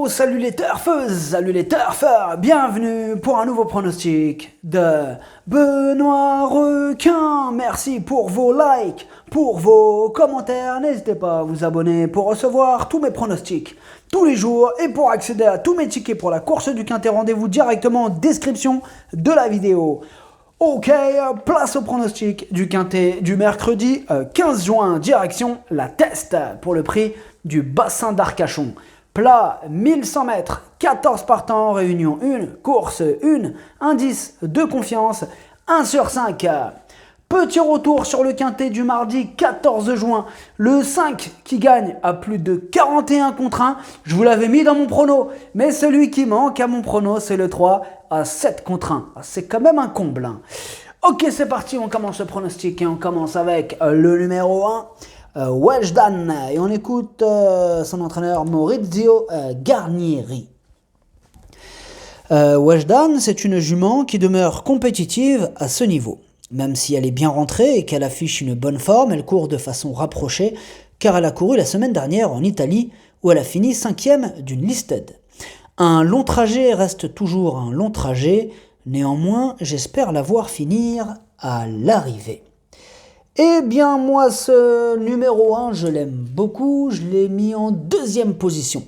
Salut les turfeuses, salut les turfeurs, bienvenue pour un nouveau pronostic de Benoît Requin. Merci pour vos likes, pour vos commentaires, n'hésitez pas à vous abonner pour recevoir tous mes pronostics tous les jours et pour accéder à tous mes tickets pour la course du Quintet, rendez-vous directement en description de la vidéo. Ok, place au pronostic du Quintet du mercredi 15 juin, direction la Teste pour le prix du bassin d'Arcachon. Plat 1100 mètres, 14 partants, réunion 1, course 1, indice de confiance 1 sur 5. Petit retour sur le Quintet du mardi 14 juin, le 5 qui gagne à plus de 41 contre 1. Je vous l'avais mis dans mon prono, mais celui qui manque à mon prono, c'est le 3 à 7 contre 1. C'est quand même un comble. Ok, c'est parti, on commence le pronostic et on commence avec le numéro 1. Weshdan, et on écoute son entraîneur Maurizio Garnieri. Weshdan, c'est une jument qui demeure compétitive à ce niveau. Même si elle est bien rentrée et qu'elle affiche une bonne forme, elle court de façon rapprochée car elle a couru la semaine dernière en Italie où elle a fini 5e d'une listed. Un long trajet reste toujours un long trajet, néanmoins j'espère la voir finir à l'arrivée. Eh bien moi ce numéro 1 je l'aime beaucoup, je l'ai mis en 2e position.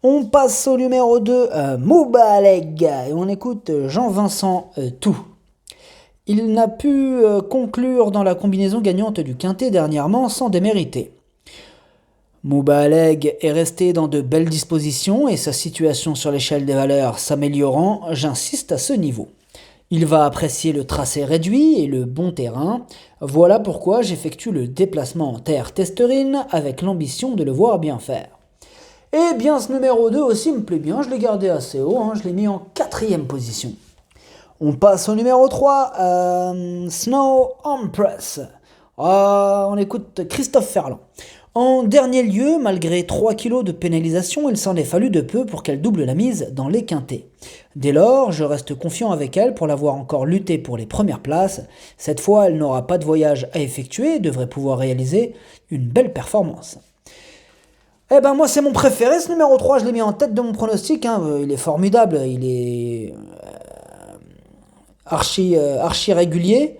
On passe au numéro 2, Moubaleg, et on écoute Jean-Vincent Tout. Il n'a pu conclure dans la combinaison gagnante du Quintet dernièrement sans démériter. Moubaleg est resté dans de belles dispositions et sa situation sur l'échelle des valeurs s'améliorant, j'insiste à ce niveau. Il va apprécier le tracé réduit et le bon terrain. Voilà pourquoi j'effectue le déplacement en terre testerine avec l'ambition de le voir bien faire. Eh bien ce numéro 2 aussi me plaît bien, je l'ai gardé assez haut, je l'ai mis en 4e position. On passe au numéro 3, Snow Empress. On écoute Christophe Ferland. En dernier lieu, malgré 3 kilos de pénalisation, il s'en est fallu de peu pour qu'elle double la mise dans les quintets. Dès lors, je reste confiant avec elle pour la voir encore lutter pour les premières places. Cette fois, elle n'aura pas de voyage à effectuer et devrait pouvoir réaliser une belle performance. Eh ben moi c'est mon préféré ce numéro 3, je l'ai mis en tête de mon pronostic, il est formidable, il est archi régulier.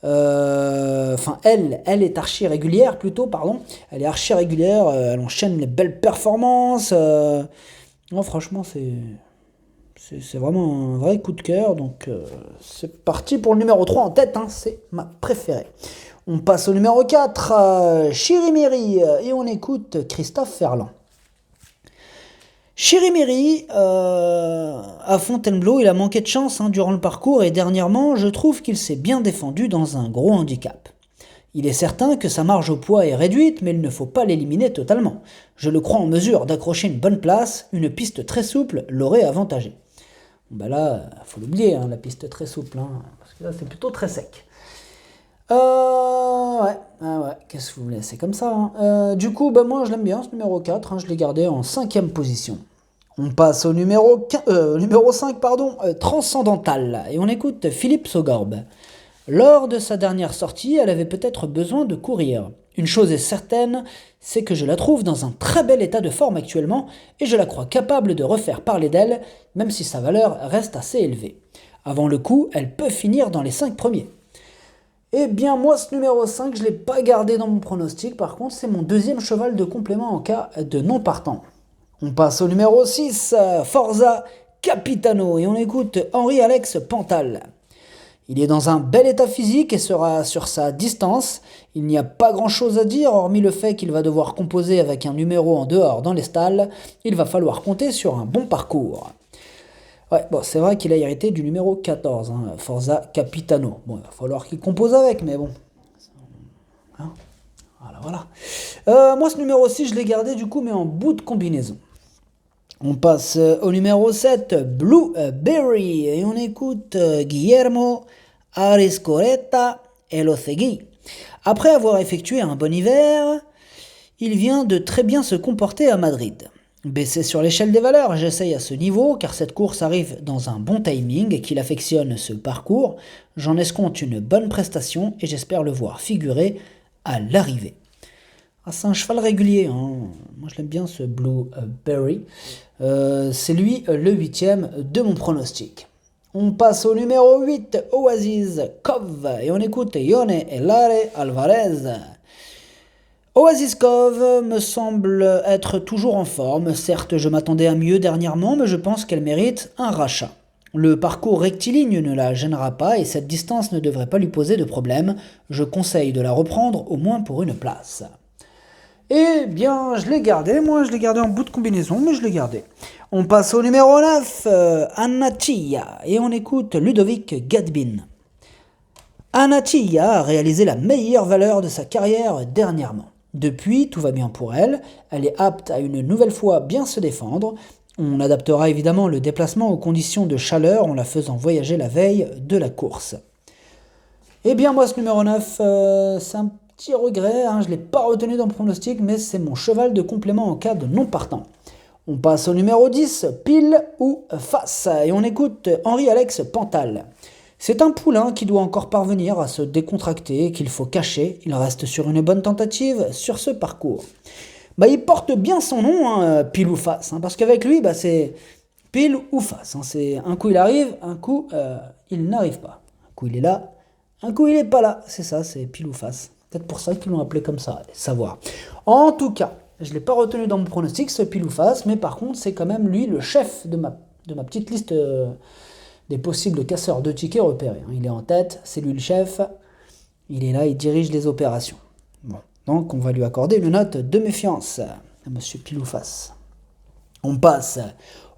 Elle est archi régulière plutôt, pardon. Elle est archi régulière, elle enchaîne les belles performances. Non, franchement, c'est vraiment un vrai coup de cœur. Donc, c'est parti pour le numéro 3 en tête, c'est ma préférée. On passe au numéro 4, Chirimiri, et on écoute Christophe Ferland. Chirimiri, à Fontainebleau, il a manqué de chance durant le parcours et dernièrement, je trouve qu'il s'est bien défendu dans un gros handicap. Il est certain que sa marge au poids est réduite, mais il ne faut pas l'éliminer totalement. Je le crois en mesure d'accrocher une bonne place, une piste très souple l'aurait avantagé. Là, il faut l'oublier, la piste très souple, parce que là, c'est plutôt très sec. Qu'est-ce que vous voulez, c'est comme ça. Du coup, moi, je l'aime bien, ce numéro 4, je l'ai gardé en 5e position. On passe au numéro 5, Transcendantal, et on écoute Philippe Saugorbe. Lors de sa dernière sortie, elle avait peut-être besoin de courir. Une chose est certaine, c'est que je la trouve dans un très bel état de forme actuellement, et je la crois capable de refaire parler d'elle, même si sa valeur reste assez élevée. Avant le coup, elle peut finir dans les 5 premiers. Eh bien moi ce numéro 5, je ne l'ai pas gardé dans mon pronostic, par contre c'est mon 2e cheval de complément en cas de non partant. On passe au numéro 6, Forza Capitano, et on écoute Henri-Alex Pantal. Il est dans un bel état physique et sera sur sa distance. Il n'y a pas grand chose à dire, hormis le fait qu'il va devoir composer avec un numéro en dehors dans les stalles. Il va falloir compter sur un bon parcours. C'est vrai qu'il a hérité du numéro 14, Forza Capitano. Il va falloir qu'il compose avec, mais bon. Voilà. Moi, ce numéro 6, je l'ai gardé du coup, mais en bout de combinaison. On passe au numéro 7, Blueberry, et on écoute Guillermo Ariscoreta Elosegui. Après avoir effectué un bon hiver, il vient de très bien se comporter à Madrid. Baisser sur l'échelle des valeurs, j'essaye à ce niveau, car cette course arrive dans un bon timing et qu'il affectionne ce parcours. J'en escompte une bonne prestation et j'espère le voir figurer à l'arrivée. Ah, c'est un cheval régulier, hein. Moi je l'aime bien ce Blueberry. C'est lui le huitième de mon pronostic. On passe au numéro 8, Oasis Cove, et on écoute Yone et Lare Alvarez. Oasis Cove me semble être toujours en forme. Certes, je m'attendais à mieux dernièrement, mais je pense qu'elle mérite un rachat. Le parcours rectiligne ne la gênera pas et cette distance ne devrait pas lui poser de problème. Je conseille de la reprendre au moins pour une place. Eh bien, je l'ai gardé, moi je l'ai gardé en bout de combinaison, mais je l'ai gardé. On passe au numéro 9, Anatia, et on écoute Ludovic Gadbin. Anatia a réalisé la meilleure valeur de sa carrière dernièrement. Depuis, tout va bien pour elle, elle est apte à une nouvelle fois bien se défendre. On adaptera évidemment le déplacement aux conditions de chaleur en la faisant voyager la veille de la course. Eh bien moi ce numéro 9, c'est un petit regret, hein, je ne l'ai pas retenu dans le pronostic, mais c'est mon cheval de complément en cas de non partant. On passe au numéro 10, pile ou face, et on écoute Henri-Alex Pantal. C'est un poulain qui doit encore parvenir à se décontracter, qu'il faut cacher. Il reste sur une bonne tentative sur ce parcours. Il porte bien son nom, hein, pile ou face, hein, parce qu'avec lui, c'est pile ou face. Hein, c'est un coup il arrive, un coup il n'arrive pas. Un coup il est là, un coup il n'est pas là. C'est ça, c'est pile ou face. Peut-être pour ça qu'ils l'ont appelé comme ça, allez savoir. En tout cas, je ne l'ai pas retenu dans mon pronostic, ce pile ou face, mais par contre, c'est quand même lui le chef de ma petite liste des possibles casseurs de tickets repérés. Il est en tête, c'est lui le chef, il est là, il dirige les opérations. Bon, donc on va lui accorder une note de méfiance à monsieur pile ou face. On passe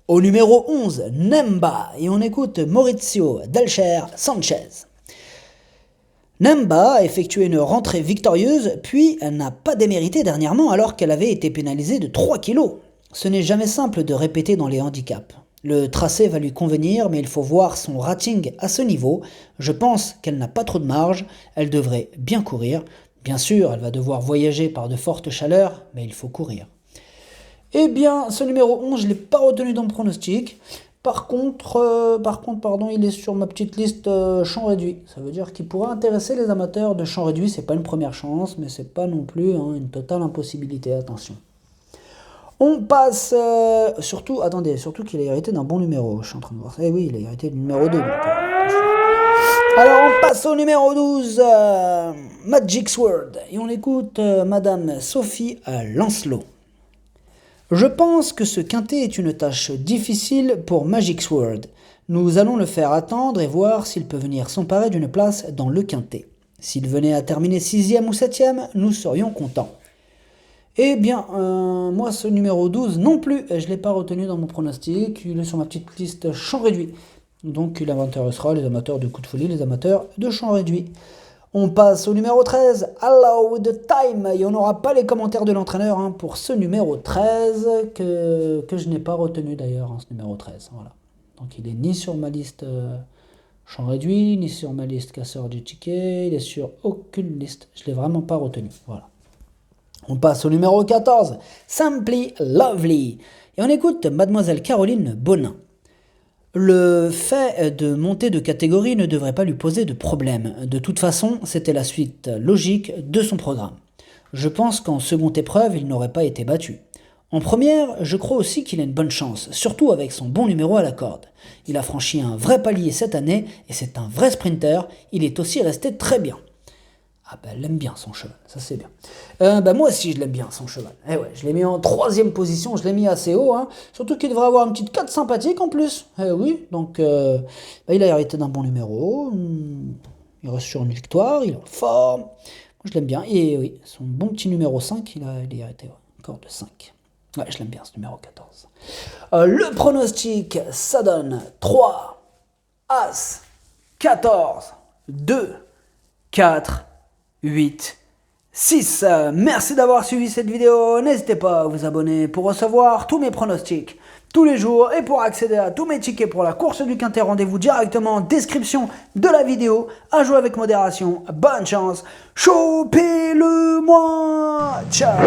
au numéro 11, Nemba, et on écoute Maurizio Delcher Sanchez. Nemba a effectué une rentrée victorieuse, puis elle n'a pas démérité dernièrement alors qu'elle avait été pénalisée de 3 kilos. Ce n'est jamais simple de répéter dans les handicaps. Le tracé va lui convenir, mais il faut voir son rating à ce niveau. Je pense qu'elle n'a pas trop de marge, elle devrait bien courir. Bien sûr, elle va devoir voyager par de fortes chaleurs, mais il faut courir. Eh bien, ce numéro 11, je ne l'ai pas retenu dans le pronostic. Par contre, il est sur ma petite liste champ réduit. Ça veut dire qu'il pourrait intéresser les amateurs de champ réduit. C'est pas une première chance, mais c'est pas non plus une totale impossibilité. Attention. On passe surtout qu'il a hérité d'un bon numéro. Je suis en train de voir ça. Eh oui, il a hérité du numéro 2. Alors on passe au numéro 12, Magic Sword. Et on écoute Madame Sophie Lancelot. Je pense que ce quintet est une tâche difficile pour Magic Sword. Nous allons le faire attendre et voir s'il peut venir s'emparer d'une place dans le quintet. S'il venait à terminer 6e ou 7e, nous serions contents. Eh bien, moi ce numéro 12 non plus, je ne l'ai pas retenu dans mon pronostic, il est sur ma petite liste champ réduit. Donc il intéressera les amateurs de coup de folie, les amateurs de champ réduit. On passe au numéro 13, Allow the Time, et on n'aura pas les commentaires de l'entraîneur pour ce numéro 13, que je n'ai pas retenu d'ailleurs, ce numéro 13. Voilà. Donc il est ni sur ma liste champ réduit, ni sur ma liste casseur du ticket, il est sur aucune liste, je ne l'ai vraiment pas retenu. Voilà. On passe au numéro 14, Simply Lovely, et on écoute Mademoiselle Caroline Bonin. Le fait de monter de catégorie ne devrait pas lui poser de problème. De toute façon, c'était la suite logique de son programme. Je pense qu'en seconde épreuve, il n'aurait pas été battu. En première, je crois aussi qu'il a une bonne chance, surtout avec son bon numéro à la corde. Il a franchi un vrai palier cette année et c'est un vrai sprinter. Il est aussi resté très bien. Ah elle l'aime bien son cheval, ça c'est bien. Moi aussi je l'aime bien son cheval. Eh ouais, je l'ai mis en 3e position, je l'ai mis assez haut, surtout qu'il devrait avoir une petite cote sympathique en plus. Eh oui, donc il a hérité d'un bon numéro, il reste sur une victoire, il est en forme. Moi je l'aime bien, et oui, son bon petit numéro 5, il a hérité encore de 5. Ouais, je l'aime bien ce numéro 14. Le pronostic, ça donne 3, As, 14, 2, 4, 8, 6. Merci d'avoir suivi cette vidéo. N'hésitez pas à vous abonner pour recevoir tous mes pronostics tous les jours et pour accéder à tous mes tickets pour la course du quintet. Rendez-vous directement en description de la vidéo. À jouer avec modération. Bonne chance. Chopez-le-moi. Ciao.